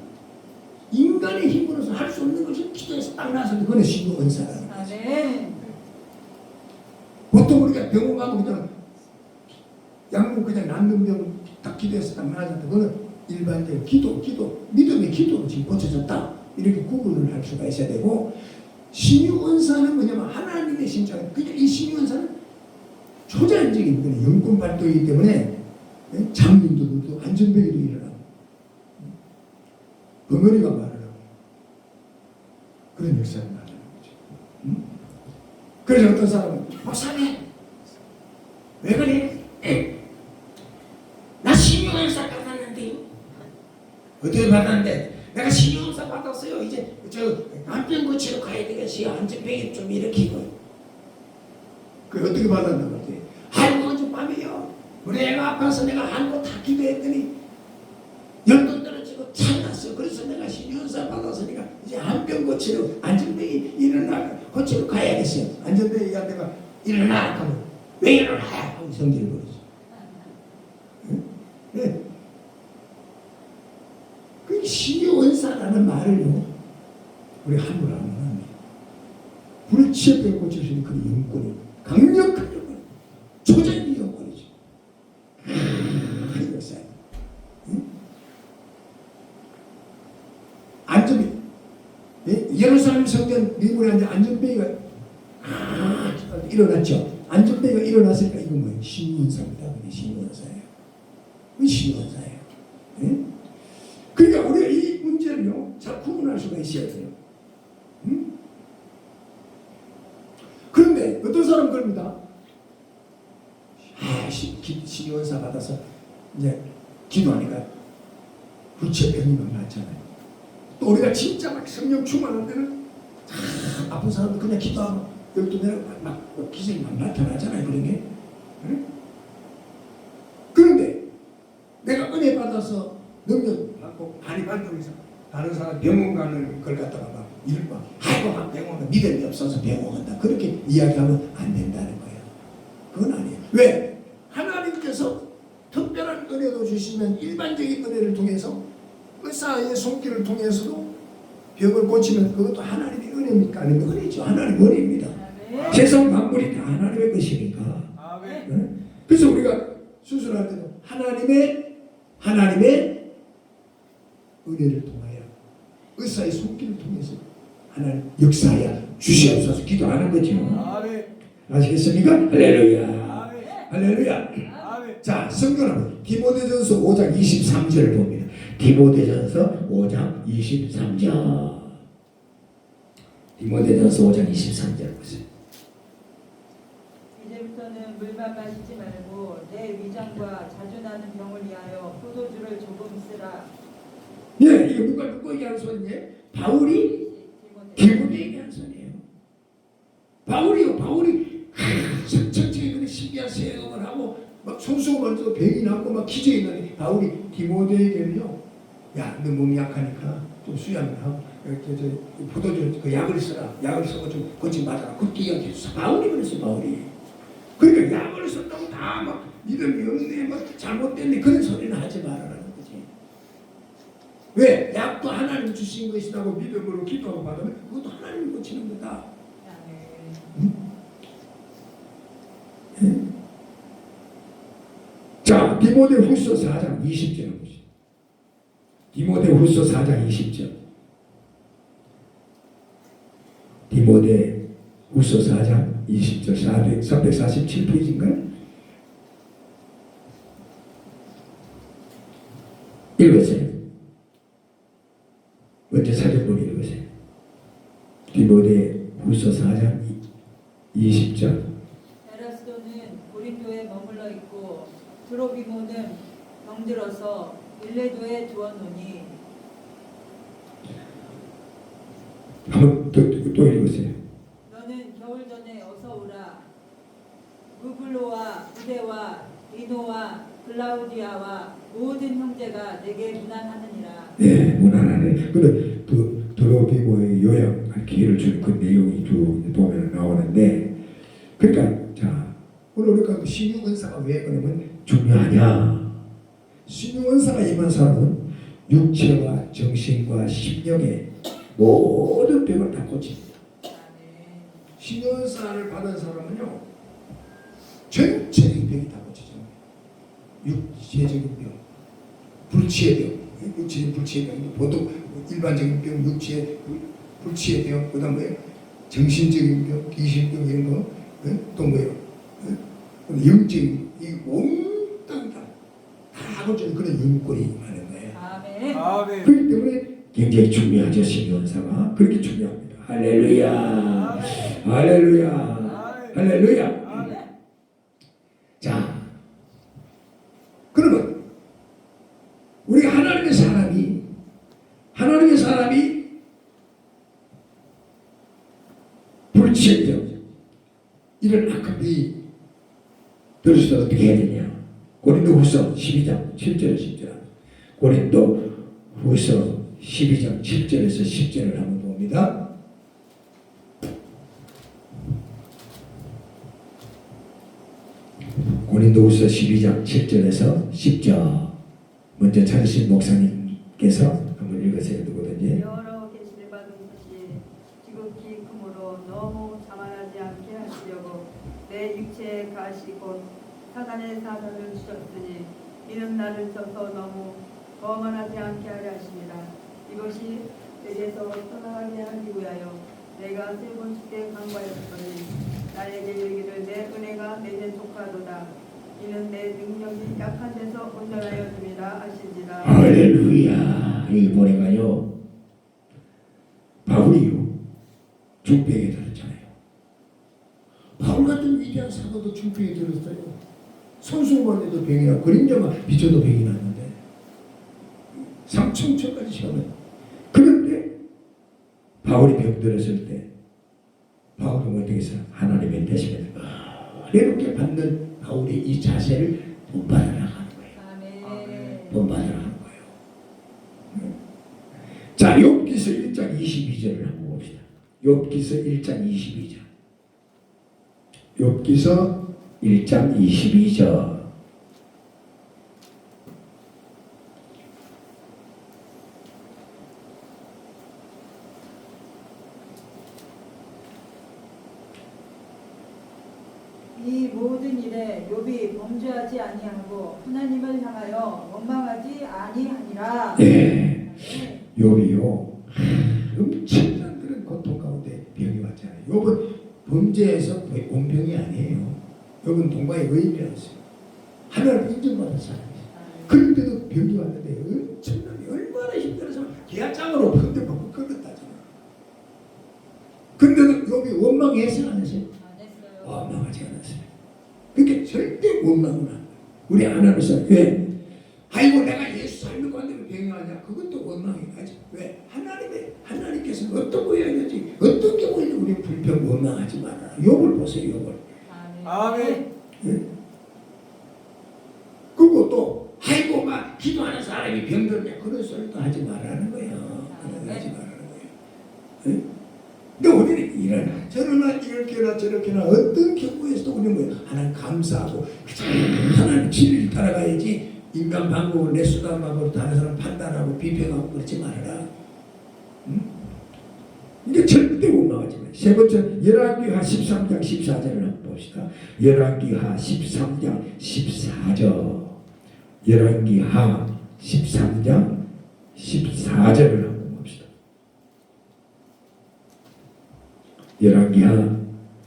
인간의 힘으로서 할 수 없는 것을 기도해서 딱 나서도 그건 신유 은사라는 거죠. 보통 우리가 병원 가면 그냥 약물 그냥 낫는 병 딱 기도해서 딱 나아졌다. 그거는 일반적인 기도, 믿음의 기도로 지금 고쳐졌다. 이렇게 구분을 할 수가 있어야 되고, 신유 은사는 뭐냐면 하나님의 심장. 그러니까 이 신유 은사는 초자연적인 그런 영권 발동이기 때문에 장님도 안전병에도 일어나고, 벙어리가 말을 하고, 그런 역사를 말하는 거죠. 그래서 어떤 사람은 목사님 왜 그래? 나 신유은사 받았는데요. 어떻게 받았는데? 내가 신유은사 받았어요. 이제 저 안병 고치러 가야 되겠어요. 안전병이 좀 일으키고. 그 어떻게 받았는가 그랬더니 아이고 어젯밤에요 우리 애가 아파서 내가 안고 다 기도했더니 열도 떨어지고 차가 받았어. 그래서 내가 신유은사 받았으니까 이제 한 병 고치러 안전뱅이 일어나 고치러 가야겠어요. 안전뱅이가 내가 일어나 하면 왜 일어나 하고 성질을 부르죠. 네. 그 신유은사라는 말을요 우리 함부로 하면 안 돼요. 불을 치어 병 고칠 수 있는 그 영권이 강력한 영권, 초자의 영권이죠. 그 역사. 안전뱅이, 예루살렘 성전 미문에 앉아 안전뱅이가 일어났죠. 안전뱅이가 일어났으니까 이거 뭐예요? 신유은사입니다. 신유은사예요. 신유은사예요. 그러니까 우리가 이 문제를요 잘 구분할 수가 있어야 돼요. 그런데 어떤 사람 그럽니다. 신유은사 받아서 이제 기도하니까 부채병이만 낫잖아요. 또 우리가 진짜 막 성령 충만할 때는 아픈 사람은 그냥 기도하면 12내가 막 기적이 막 나타나잖아요. 그런 게. 그런데 내가 은혜 받아서 능력 받고 발이 발동해서 다른 사람 병원 가는 걸 갖다가 막 이럴 거 아이고 막 병원 가 믿음이 없어서 병원 간다. 그렇게 이야기하면 안 된다는 거예요. 그건 아니에요. 왜? 하나님께서 특별한 은혜도 주시면 일반적인 은혜를 통해서 의사의 손길을 통해서도 병을 고치면 그것도 하나님의 은혜입니까? 아니면 은혜죠. 하나님의 은혜입니다. 세상 만물이 다 하나님의 것이니까. 아멘. 그래서 우리가 수술할 때도 하나님의 은혜를 통하여 의사의 손길을 통해서 하나님 역사하여 주시옵소서 기도하는 거죠. 아멘. 아시겠습니까? 할렐루야. 아멘. 할렐루야. 아멘. 자, 성경은 디모데전서 5장 23절을 봅니다. 디모데전서 5장 23절. 디모데전서 5장 23절 보세요. 이제부터는 물만 마시지 말고 내 위장과 자주 나는 병을 위하여 포도주를 조금 쓰라. 예, 이게 누가 얘기한 소리냐? 바울이 디모데에게 한 소리예요. 바울이 천천히 그런 신비한 세움을 하고 막 손수건만도 병이 나고 막 기적이 나니 바울이 디모데에게는요, 야, 너 몸이 약하니까 좀 수양을 하고 포도주 그 약을 써라. 약을 써고 좀 고침 받아라. 그렇게 이야기했어. 바울이 그랬어. 바울이. 그러니까 약을 썼다고 다 막 믿음이 없네, 막 잘못됐네 그런 소리는 하지 말아라는 거지. 왜? 약도 하나님 주신 것이라고 믿음으로 기도하고 받으면 그것도 하나님이 고치는 거다. 자, 디모데후서 4장 20절 보시죠. 디모데후서 4장 20절. 디모데후서 4장 20절 347페이지인가요? 읽으세요. 먼저 사전보기 읽으세요. 디모데후서 4장 20절. 에라스도는 고린도에 머물러 있고 드로비모는 병들어서 일레도에 두었노니. 한번 또 읽으세요. 너는 겨울 전에 어서 오라. 무블로와 부데와 리노와 글라우디아와 모든 형제가 내게 문안하느니라. 네, 문안하네. 근데 그 드로비모의 요약할 기회를 주는 그 내용이 쭉 보면 나오는데, 그러니까 자 오늘 우리가 신유은사가 왜 그러면 중요하냐? 신유은사가 임한 사람은 육체와 정신과 심령의 모든 병을 다 고칩니다. 신유은사를 받은 사람은요, 전체의 병이 다 고치죠. 육체적인 병, 불치의 병, 육체적인 불치의 병, 보통 일반적인 병, 육체 불치의 병, 그다음에 정신적인 병, 귀신병 이런 거, 또 뭐예요? 영적인 이 몽땅 다 고치는 그런 영권이 임하는 거예요. 아멘. 아멘. 그렇기 때문에 굉장히 중요하죠. 신유은사가 그렇게 중요합니다. 할렐루야, 할렐루야, 할렐루야. 자, 그러면 우리가 하나님의 사람이 불치병 이런 악한 병이 들을 때 어떻게 해야 되냐? 고린도후서 12장 7절 10절. 고린도후서 12장 7절에서 10절을 한번 봅니다. 고린도후서 12장 7절에서 10절. 먼저 찾으신 목사님께서 한번 읽으세요. 누구든지. 여러 계시를 받은 것이 지극히 크므로 너무 자만하지 않게 하시려고 내 육체에 가시 곧 사단의 사사를 주셨으니 이는 나를 쳐서 너무 거만하지 않게 하려 하십니다. 이것이 내게서 떠나가게 하기 위하여 내가 세 번 주께 간구하였더니 나에게 이르기를 내 은혜가 내게 족하도다. 이는 내 능력이 약한 데서 온전하여 줍니다 하시니라. 할렐루야. 여기 보니까요, 바울이요 중병에 들었잖아요. 바울 같은 위대한 사도도 중병에 들었어요. 손수만 해도 병이 나, 그림자만 비춰도 병이 났는데 삼천천까지 시험을. 그런데 바울이 병들었을 때 바울은 어떻게 했어요? 하나님의 대신에 어렵게 받는 바울의 이 자세를 본받으라 하는 거예요. 아멘. 본받으라 하는 거예요. 자, 욥기서 1장 22절을 한번 봅시다. 욥기서 1장 22절. 욥기서 1장 22절. 이 모든 일에 욥이 범죄하지 아니하고 하나님을 향하여 원망하지 아니하니라. 네. 욥이요 엄청난 그런 고통 가운데 병이 왔잖아요. 욥은 범죄에서 온 병이 아니에요. 욥은 동방의 의인이었어요. 하나님 인정받은 사람이에요. 그런데도 병이 왔는데 엄청나게 얼마나 힘들어서 기아장으로 건드리고 끄덕다잖아. 근데도 욥이 원망해서 안 했어요. 원망하지 않았어요. 그러니까 절대 원망은 안 해요. 우리 하나님께서 왜? 아이고 내가 예수 잘 믿고 왔는데 병이 왔냐? 그것도 원망이 가지. 왜? 하나님께서 어떤 거 해야 되지? 어떤 경우에 우리 불평 원망하지 마라. 욥을 보세요. 욥을. 아멘. 예? 그리고 또 아이고 막 기도하는 사람이 병들냐? 그런 소리도 하지 말라는 거예요. 하지 말라는 거예요. 예? 근데 우리는 이러나 저러나 이렇게나 저렇게나 어떤 경우에서도 우리는 뭐예요? 하나님 감사하고 하나님 진리를 따라가야지. 인간 방법을 내 수단 방법으로 다른 사람 판단하고 비평하고 그러지 말아라. 응? 이게 절대 원망하지 마요. 세 번째 열왕기하 13장 14절을 한번 봅시다. 열왕기하 13장 14절. 열왕기하 13장 14절을 한번 봅시다. 열왕기하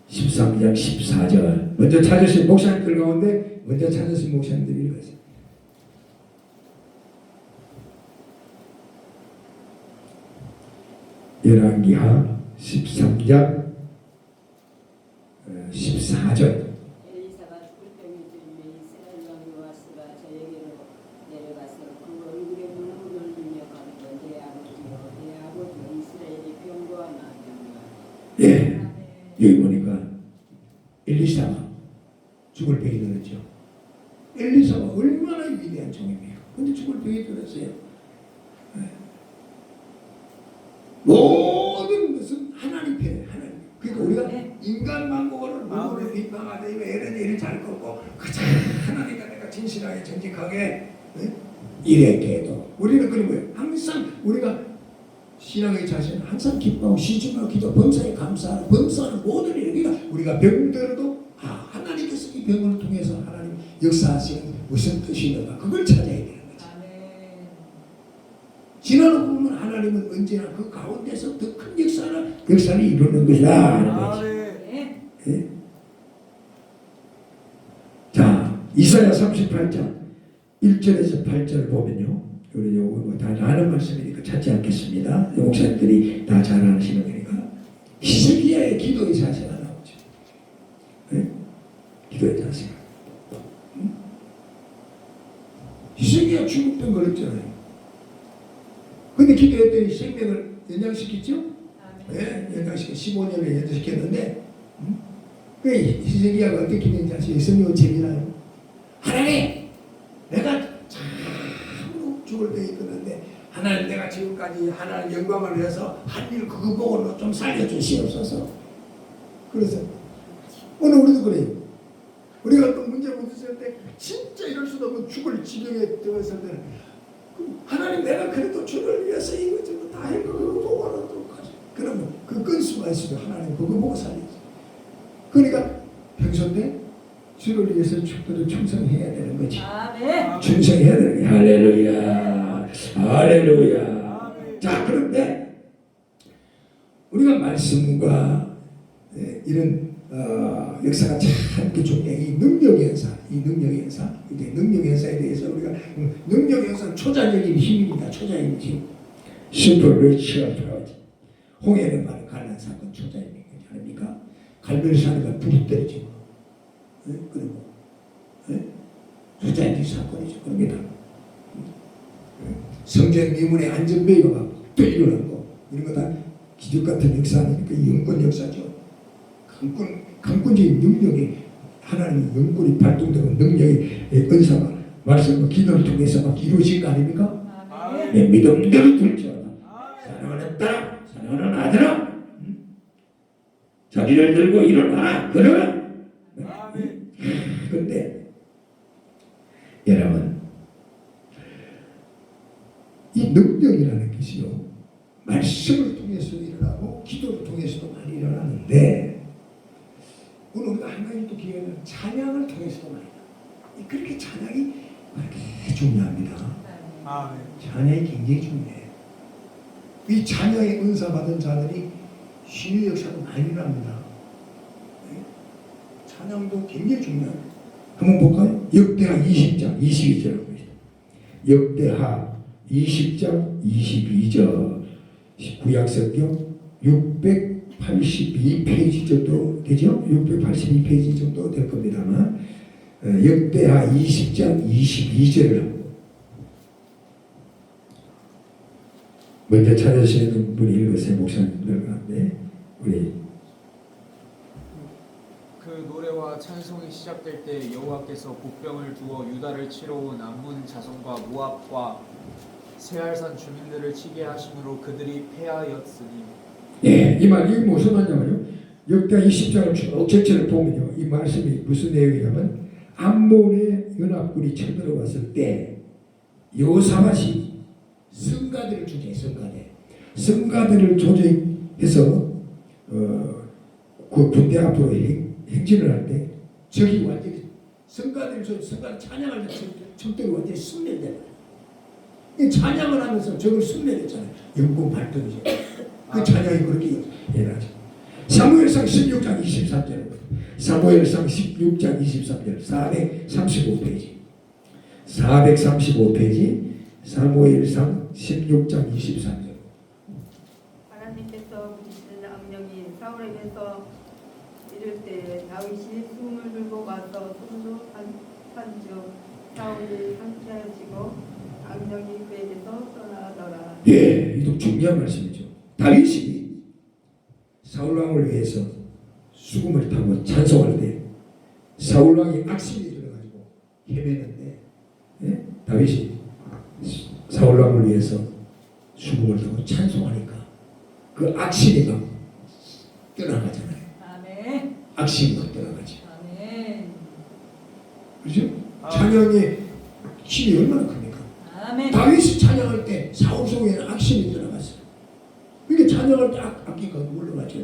13장 14절. 먼저 찾으신 목사님들 가운데 먼저 찾으신 목사님들이 읽었어요. 열왕기하 13장 14절. 엘리사가 죽을 병이 들며 이스라엘 왕 요아스가 저에게로 내려가서 그 얼굴에 물을 흘리며 가로되 내 아버지여 이스라엘이 병거와 나병과. 예, 여기 보니까 엘리사가 죽을 병이 들었죠. 엘리사가 얼마나 위대한 종입니까? 근데 죽을 병이 들었어요. 모든 것은 하나님 편에 하나님. 그러니까 우리가 인간 방법으로 누구를 비방하되 이런 일을 잘 걷고 가장 하나님과 내가 진실하게 정직하게 이랬게도 우리는 그런 거예요. 항상 우리가 신앙의 자세는 항상 기뻐하고 시중하고 기도 범사에 감사하고 범사하는 모든 일. 그러니까 우리가 병들어도 하나님께서 이 병을 통해서 하나님 역사하시는 무슨 뜻이는가 그걸 찾아야 되는 거지. 지나고 보면 하나님은 언제나 그 가운데서 더 큰 역사를 이루는 것이다 하는 거지. 예? 자, 이사야 38장 1절에서 8절 보면요. 우리 요거 다 아는 말씀이니까 찾지 않겠습니다. 목사님들이 다 잘 아시는 거니까. 히스기야의 기도의 자세가 나오죠. 예? 기도의 자세가. 히스기야 죽음병 걸렸잖아요. 근데 기도했더니 생명을 연장시켰죠? 네, 연장시켜 15년을 연장시켰는데 그 히스기야가 어떻게 기도했는지 아시죠? 성경은 재미나요. 하나님, 내가 참으로 죽을 병이 있었는데 하나님 내가 지금까지 하나님 영광을 위해서 한 일 그거 보고 좀 살려주시옵소서. 그래서 오늘 우리도 그래요. 우리가 어떤 문제 부딪힐 때 진짜 이럴 수도 없고 죽을 지경에 들어있을 때는 하나님 내가 그래도 주를 위해서 이거 다 했고 그거 보고 하도록 하지. 그러면 그 건수가 있으면 하나님 그거 보고 살리지. 그러니까 평소 때 주를 위해서 축도를 충성해야 되는 거지. 아멘. 충성해야 되는 거야. 할렐루야. 할렐루야. 자, 그런데 우리가 말씀과 이런 역사가 참 중요해. 이 능력연사, 이제 능력연사에 대해서 우리가 능력연사는 초자적인 힘입니다. 초자적인 힘. 슈퍼리추얼 파워지. 홍해는 바로 갈란 사건 초자적인 힘이 아닙니까? 갈멜산이가 불이 떨어지고, 그리고 초자적인 사건이죠. 그럽니다. 성전 미문의 안전베이가 막 또 일어나고 이런 거 다 기적 같은 역사 아닙니까? 영권 역사죠. 강권적인 능력이 하나님의 영권이 발동되고 능력의 은사가 말씀과 기도를 통해서 막 이루어진 거 아닙니까? 아멘. 내 믿음대로 둘지어다. 사랑하는 딸, 사랑하는 아들아, 자리를 들고 일어나. 그러나 근데 여러분 이 능력이라는 것이요 말씀을 통해서 일어나고 기도를 통해서도 많이 일어나는데 오늘 우리가 한 가지 또 기회는 찬양을 통해서도 많이 일어나. 그렇게 찬양이 그렇게 중요합니다. 아멘. 찬양이 굉장히 중요해요. 이 찬양의 은사 받은 자들이 신의 역사도 많이 일어납니다. 찬양도 굉장히 중요해요. 한번 볼까요? 역대하 20장 22절을 봅니다. 역대하 20장 22절 구약성경 682페이지 정도 되죠? 682페이지 정도 될 겁니다만 역대하 20장 22절을 먼저 찾으시는 분이 읽으세요. 목사님들 가운데 우리 그 노래와 찬송이 시작될 때 여호와께서 복병을 두어 유다를 치러 온 암몬 자손과 모압과 세알산 주민들을 치게 하심으로 그들이 패하였으니. 예, 이 말이 무슨 말이냐면요. 역대 20장을 쭉 전체를 보면요. 이 말씀이 무슨 내용이냐면 암몬의 연합군이 쳐들어왔을 때 여호사밧이 성가대를 조정해. 성가대를 조정해서 그 군대 앞으로 행진을 할 때 적이 완전히 성가대를 찬양할 때 적들이 완전히 순례돼요. 이 찬양을 하면서 적을 순례했잖아요. 영권 발동이죠. 그 찬양이 그렇게 일어나죠. 사무엘상 16장 23절. 사무엘상 16장 23절. 435페이지. 435페이지. 사무엘상 16장 23절. 하나님께서 부르시는 악령이 사울에게서 이를 때 다윗이 숨을 들고 와서 손으로 한즉 사울이 상쾌해지고 악령이 그에게서 떠나더라. 예, 이도 중요한 말씀이죠. 다윗이 사울왕을 위해서 수금을 타고 찬송할 때 사울왕이 악신이 들어가지고 헤매는데 다윗이 사울왕을 위해서 수금을 타고 찬송하니까 그 악신이 막 떠나가잖아요. 아멘. 악신이 막 떠나가지. 아멘. 그렇죠? 찬양의 힘이 얼마나 큽니까? 아멘. 다윗이 찬양할 때 사울 속에는 악신이 들어갔어요. 그러니까 찬양할 때 악기가 물러가죠.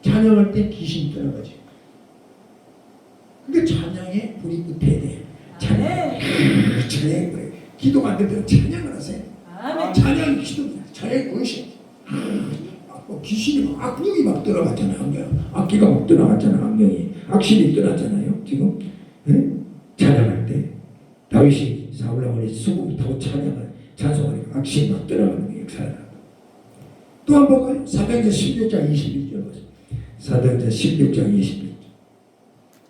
찬양할 때 귀신이 들어가죠. 그러니까 찬양의 불이 붙어야 돼요. 찬양이 그래. 기도가 안 될 때는 찬양을 하세요. 아멘. 찬양이 기도입니다. 찬양이 무엇이? 귀신이 막 악령이 막 들어갔잖아요. 악기가 막 들어갔잖아요. 악령이 악신이 들어갔잖아요. 지금 찬양할 때 다윗이 사울왕을 수금 타고 찬송하니까 악신이 막 들어가는 게 역사다. 또 한 번 볼까요? 사도행전 16장 21절 보세요. 사도행전 16장 21절.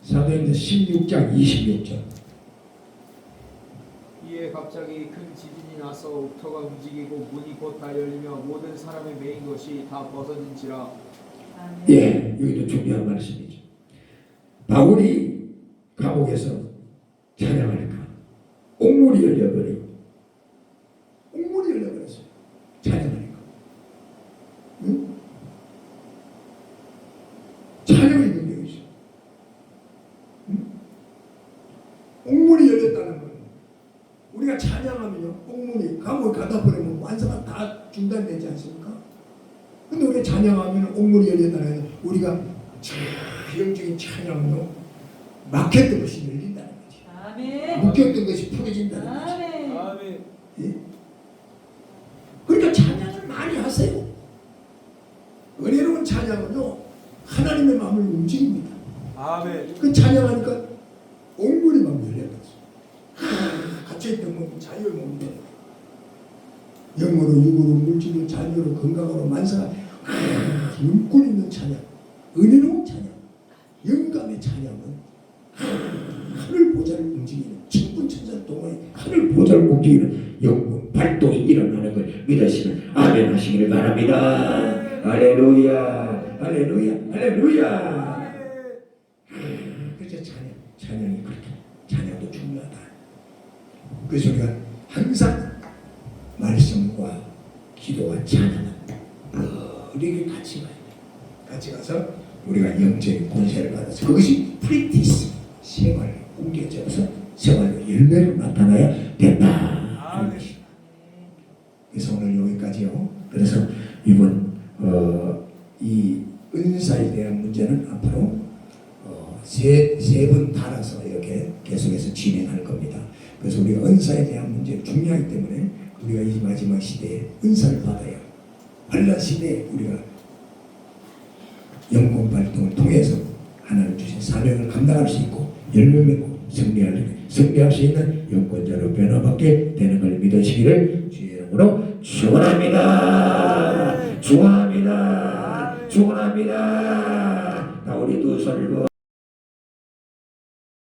사도행전 16장 26절. 이에 갑자기 큰 지진이 나서 옥토가 움직이고 문이 곧 다 열리며 모든 사람의 메인 것이 다 벗어진지라. 아멘. 예, 여기도 중요한 말씀이죠. 바울이 감옥에서 찬양하니까 옥문이 열려버렸어요. 응? 찬양의 능력이 있어. 응? 옥문이 열렸다는 건 우리가 찬양하면요, 옥문이 감옥에 가다 버리면 완성가 다 중단되지 않습니까? 근데 우리가 찬양하면 옥문이 열렸다는 건 우리가 영적인 찬양으로 막혔던 것이 열린다는 거지. 아멘. 묶였던 것이 풀어진다는 거지. 아멘. 아멘. 예? 그러니까 찬양을 많이 하세요. 은혜로운 찬양은요, 하나님의 마음을 움직입니다. 아멘. 그 찬양하니까 옥문이 막 열려버렸어. 갇혀있던 몸이 자유의 몸이 되는 거예요. 영으로, 육으로, 물질로, 자유로, 건강으로, 만사가 눈꼴 있는 찬양, 은혜로운 찬양, 영감의 찬양은 하늘 보좌를 움직이는 천군천사 동안에 하늘 보좌를 움직이는 영문 발동이 일어나는 걸 믿으시면 아멘 하시기를 바랍니다. 할렐루야, 할렐루야, 할렐루야. 그래서 찬양이 그렇게 찬양도 중요하다. 그래서 우리가 항상 말씀과 기도와 찬양은 우리에게 같이 가야 돼. 같이 가서 우리가 영적인 권세를 받아서 그것이 프랙티스 생활에 옮겨져서 생활로 열매로 나타나야 된다. 아멘. 그래서 오늘 여기까지요. 그래서 이번 이 은사에 대한 문제는 앞으로 세 번 달아서 이렇게 계속해서 진행할 겁니다. 그래서 우리가 은사에 대한 문제가 중요하기 때문에 우리가 이 마지막 시대에 은사를 받아야 환란 시대에 우리가 영권 발동을 통해서 하나님 주신 사명을 감당할 수 있고 열매 맺고 승리할 수 있는 영권자로 변화받게 되는 걸 믿으시기를 주의 이름으로 축원합니다. 축원합니다. 축원합니다. 나 우리 두 손을